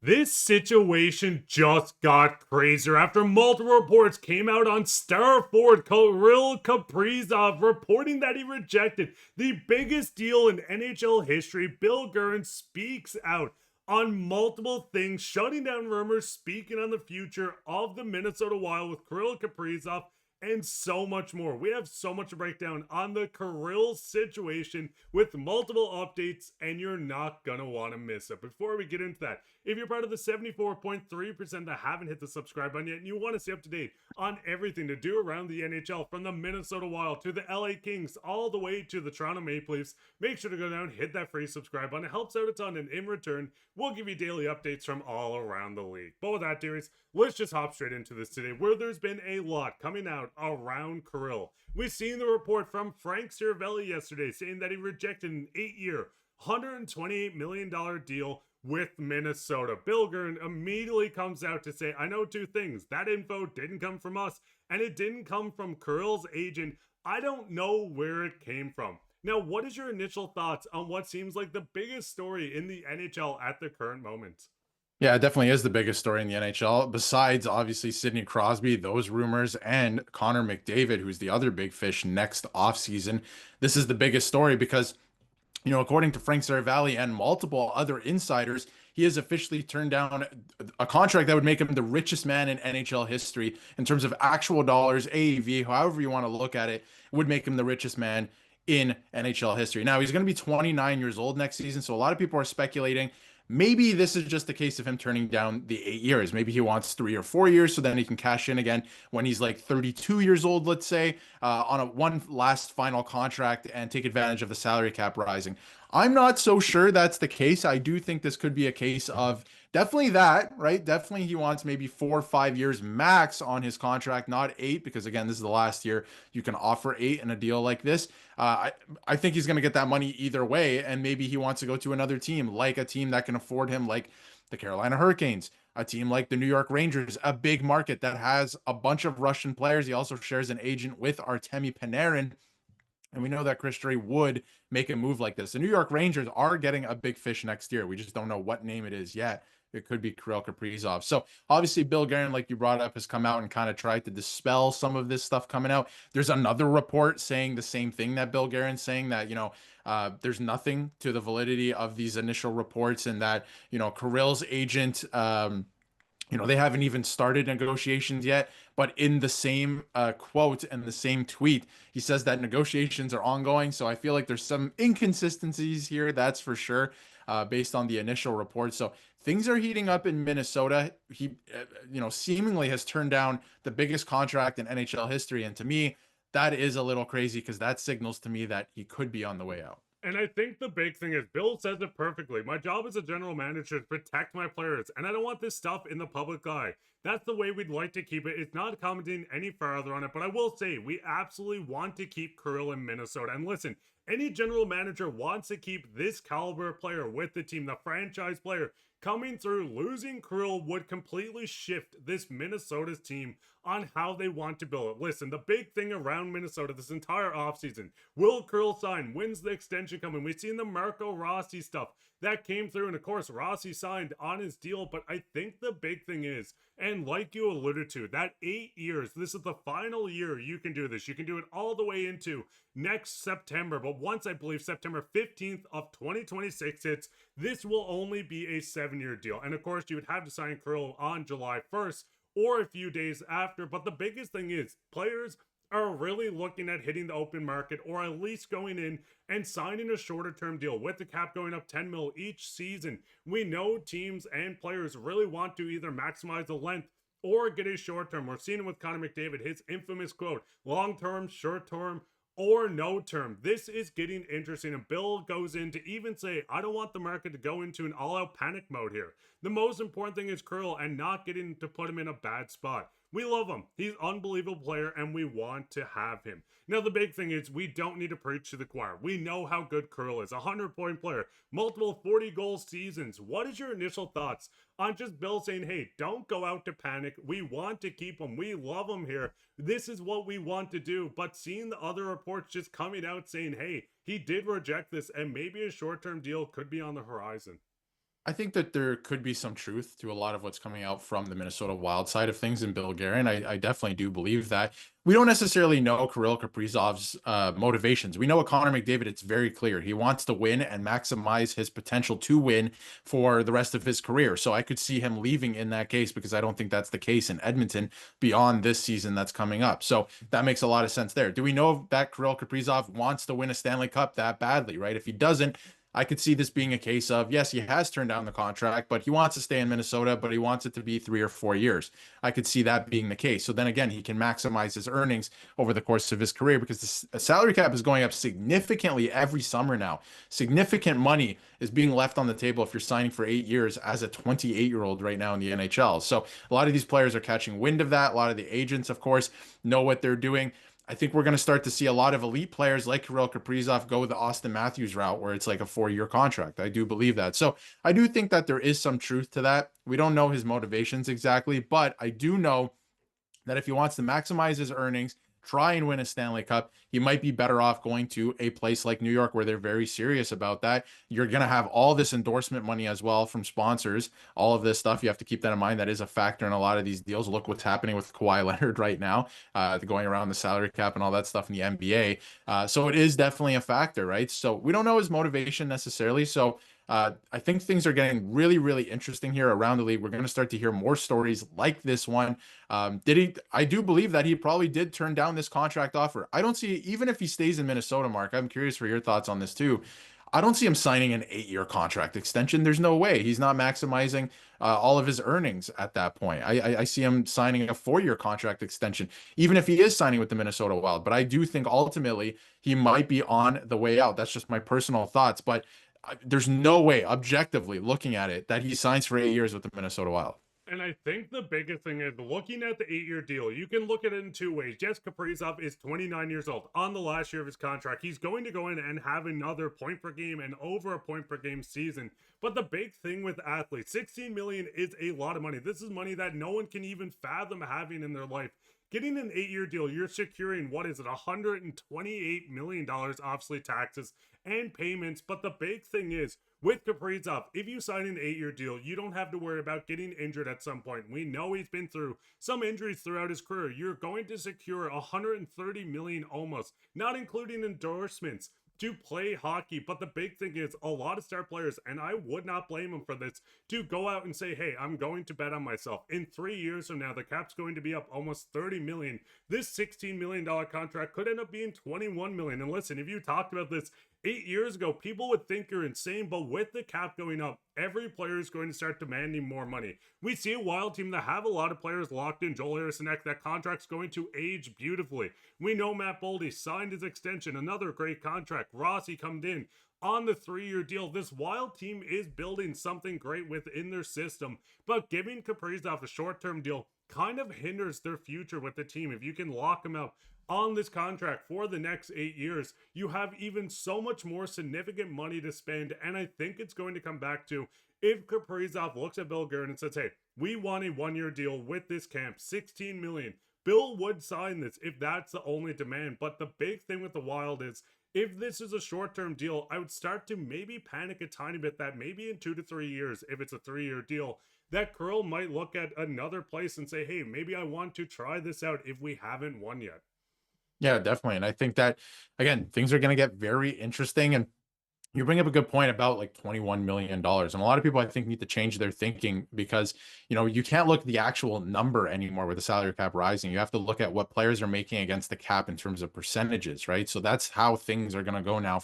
This situation just got crazier after multiple reports came out on star forward Kirill Kaprizov reporting that he rejected the biggest deal in NHL history. Bill Guerin speaks out on multiple things, shutting down rumors, speaking on the future of the Minnesota Wild with Kirill Kaprizov, and so much more. We have so much to break down on the Kirill situation with multiple updates, and you're not gonna want to miss it. Before we get into that, if you're part of the 74.3% that haven't hit the subscribe button yet and you want to stay up to date on everything to do around the NHL, from the Minnesota Wild to the LA Kings all the way to the Toronto Maple Leafs, make sure to go down, hit that free subscribe button. It helps out a ton, and in return, we'll give you daily updates from all around the league. But with that, dearies, let's just hop straight into this today, where there's been a lot coming out around Kirill. We've seen the report from Frank Cervelli yesterday saying that he rejected an 8-year, $128 million deal with Minnesota. Bill Guerin immediately comes out to say, I know two things. That info didn't come from us, and it didn't come from Kirill's agent. I don't know where it came from. Now, what is your initial thoughts on what seems like the biggest story in the NHL at the current moment? Yeah, it definitely is the biggest story in the NHL, besides obviously Sidney Crosby, those rumors, and Connor McDavid, who's the other big fish next offseason. This is the biggest story because, according to Frank Saravalli and multiple other insiders, he has officially turned down a contract that would make him the richest man in NHL history in terms of actual dollars, AAV, however you want to look at it, would make him the richest man in NHL history. Now, he's going to be 29 years old next season, so a lot of people are speculating maybe this is just a case of him turning down the 8 years. Maybe he wants 3 or 4 years so then he can cash in again when he's like 32 years old, let's say, on a one last final contract and take advantage of the salary cap rising. I'm not so sure that's the case. I do think this could be a case of definitely that, right? Definitely he wants maybe 4 or 5 years max on his contract, not 8, because again, this is the last year you can offer 8 in a deal like this. I think he's going to get that money either way, and maybe he wants to go to another team, like a team that can afford him, like the Carolina Hurricanes, a team like the New York Rangers, a big market that has a bunch of Russian players. He also shares an agent with Artemi Panarin. And we know that Chris Drury would make a move like this. The New York Rangers are getting a big fish next year. We just don't know what name it is yet. It could be Kirill Kaprizov. So obviously, Bill Guerin, like you brought up, has come out and kind of tried to dispel some of this stuff coming out. There's another report saying the same thing that Bill Guerin's saying, that there's nothing to the validity of these initial reports, and that Kirill's agent. They haven't even started negotiations yet, but in the same quote and the same tweet, he says that negotiations are ongoing. So I feel like there's some inconsistencies here, that's for sure, based on the initial report. So things are heating up in Minnesota. He, seemingly has turned down the biggest contract in NHL history. And to me, that is a little crazy because that signals to me that he could be on the way out. And I think the big thing is Bill says it perfectly. My job as a general manager is to protect my players, and I don't want this stuff in the public eye. That's the way we'd like to keep it. It's not commenting any further on it, but I will say we absolutely want to keep Kirill in Minnesota. And listen, any general manager wants to keep this caliber player with the team, the franchise player coming through. Losing Kirill would completely shift this Minnesota's team on how they want to build it. Listen, the big thing around Minnesota this entire offseason, will Kirill sign? When's the extension coming? We've seen the Marco Rossi stuff that came through, and of course Rossi signed on his deal, but I think the big thing is, and like you alluded to, that 8 years, this is the final year you can do this. You can do it all the way into next September, but once I believe September 15th of 2026 hits, this will only be a 7-year deal. And of course you would have to sign Kirill on July 1st or a few days after. But the biggest thing is players are really looking at hitting the open market, or at least going in and signing a shorter term deal with the cap going up 10 mil each season. We know teams and players really want to either maximize the length or get a short term. We're seeing it with Connor McDavid, his infamous quote, long term, short term, or no term. This is getting interesting, and Bill goes in to even say, I don't want the market to go into an all-out panic mode here. The most important thing is Kirill and not getting to put him in a bad spot. We love him. He's an unbelievable player, and we want to have him. Now, the big thing is we don't need to preach to the choir. We know how good Kirill is. A 100-point player, multiple 40-goal seasons. What is your initial thoughts on just Bill saying, hey, don't go out to panic. We want to keep him. We love him here. This is what we want to do. But seeing the other reports just coming out saying, hey, he did reject this, and maybe a short-term deal could be on the horizon. I think that there could be some truth to a lot of what's coming out from the Minnesota Wild side of things and Bill Guerin. I definitely do believe that. We don't necessarily know Kirill Kaprizov's motivations. We know with Connor McDavid, it's very clear. He wants to win and maximize his potential to win for the rest of his career. So I could see him leaving in that case because I don't think that's the case in Edmonton beyond this season that's coming up. So that makes a lot of sense there. Do we know that Kirill Kaprizov wants to win a Stanley Cup that badly, right? If he doesn't, I could see this being a case of, yes, he has turned down the contract, but he wants to stay in Minnesota, but he wants it to be 3 or 4 years. I could see that being the case. So then again, he can maximize his earnings over the course of his career because the salary cap is going up significantly every summer now. Significant money is being left on the table if you're signing for 8 years as a 28-year-old right now in the NHL. So a lot of these players are catching wind of that. A lot of the agents, of course, know what they're doing. I think we're going to start to see a lot of elite players like Kirill Kaprizov go the Austin Matthews route, where it's like a 4-year contract. I do believe that. So I do think that there is some truth to that. We don't know his motivations exactly, but I do know that if he wants to maximize his earnings, try and win a Stanley Cup, he might be better off going to a place like New York where they're very serious about that. You're going to have all this endorsement money as well from sponsors, all of this stuff. You have to keep that in mind. That is a factor in a lot of these deals. Look what's happening with Kawhi Leonard right now, going around the salary cap and all that stuff in the NBA. So it is definitely a factor, right? So we don't know his motivation necessarily. So I think things are getting really, really interesting here around the league. We're going to start to hear more stories like this one. I do believe that he probably did turn down this contract offer. I don't see, even if he stays in Minnesota, Mark, I'm curious for your thoughts on this too. I don't see him signing an 8-year contract extension. There's no way. He's not maximizing all of his earnings at that point. I see him signing a 4-year contract extension, even if he is signing with the Minnesota Wild. But I do think ultimately he might be on the way out. That's just my personal thoughts. But there's no way, objectively looking at it, that he signs for 8 years with the Minnesota Wild. And I think the biggest thing is looking at the 8-year deal. You can look at it in two ways. Yes, Kaprizov is 29 years old on the last year of his contract. He's going to go in and have another point per game and over a point per game season. But the big thing with athletes, 16 million is a lot of money. This is money that no one can even fathom having in their life. Getting an 8-year deal, you're securing, what is it, $128 million, obviously taxes and payments. But the big thing is, with Kaprizov, if you sign an 8-year deal, you don't have to worry about getting injured at some point. We know he's been through some injuries throughout his career. You're going to secure $130 million almost, not including endorsements, to play hockey. But the big thing is, a lot of star players, and I would not blame them for this, to go out and say, hey, I'm going to bet on myself. In 3 years from now, the cap's going to be up almost 30 million. This $16 million contract could end up being 21 million. And listen, if you talked about this 8 years ago, people would think you're insane, but with the cap going up, every player is going to start demanding more money. We see a Wild team that have a lot of players locked in. Joel Harrison, that contract's going to age beautifully. We know Matt Boldy signed his extension, another great contract. Rossi come in on the 3-year deal. This Wild team is building something great within their system, but giving Kaprizov a short-term deal kind of hinders their future with the team. If you can lock him up on this contract for the next 8 years, you have even so much more significant money to spend. And I think it's going to come back to, if Kaprizov looks at Bill Guerin and says, hey, we want a 1-year deal with this camp, 16 million. Bill would sign this if that's the only demand. But the big thing with the Wild is, if this is a short-term deal, I would start to maybe panic a tiny bit that maybe in 2 to 3 years, if it's a 3-year deal, that Kirill might look at another place and say, hey, maybe I want to try this out if we haven't won yet. Yeah, definitely. And I think that, again, things are going to get very interesting. And you bring up a good point about like $21 million. And a lot of people, I think, need to change their thinking because, you can't look at the actual number anymore with the salary cap rising. You have to look at what players are making against the cap in terms of percentages, right? So that's how things are going to go now,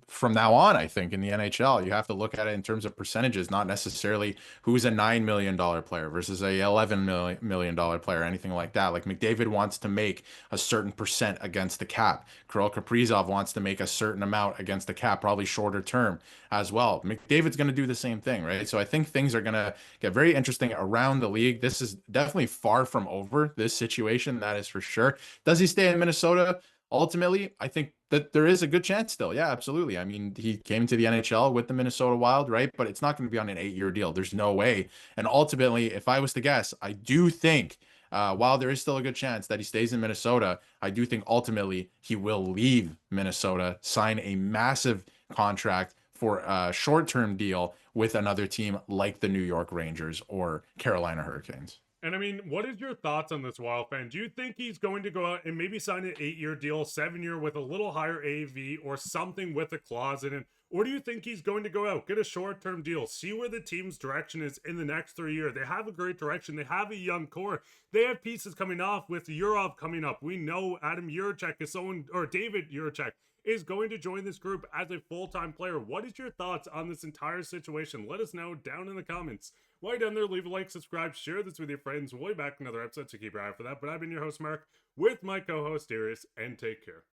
from now on. I think in the NHL, you have to look at it in terms of percentages, not necessarily who's a $9 million player versus a $11 million player, anything like that. Like McDavid wants to make a certain percent against the cap. Kirill Kaprizov wants to make a certain amount against the cap, probably shorter term as well. McDavid's going to do the same thing, right? So I think things are going to get very interesting around the league. This is definitely far from over, this situation, that is for sure. Does he stay in Minnesota? Ultimately, I think that there is a good chance still. Yeah, absolutely. I mean, he came to the NHL with the Minnesota Wild, right? But it's not going to be on an 8-year deal. There's no way. And ultimately, if I was to guess, I do think, while there is still a good chance that he stays in Minnesota, I do think ultimately he will leave Minnesota, sign a massive contract for a short-term deal, with another team like the New York Rangers or Carolina Hurricanes. And I mean, what is your thoughts on this Wild fan? Do you think he's going to go out and maybe sign an 8-year deal, 7-year with a little higher AV or something with a clause in it? Or do you think he's going to go out, get a short-term deal, see where the team's direction is in the next 3 years? They have a great direction. They have a young core. They have pieces coming off with Yurov coming up. We know Adam Juracek is someone, or David Juracek is going to join this group as a full-time player. What is your thoughts on this entire situation? Let us know down in the comments. While you're down there, leave a like, subscribe, share this with your friends. We'll be back in another episode, so keep your eye out for that. But I've been your host, Mark, with my co-host, Darius, and take care.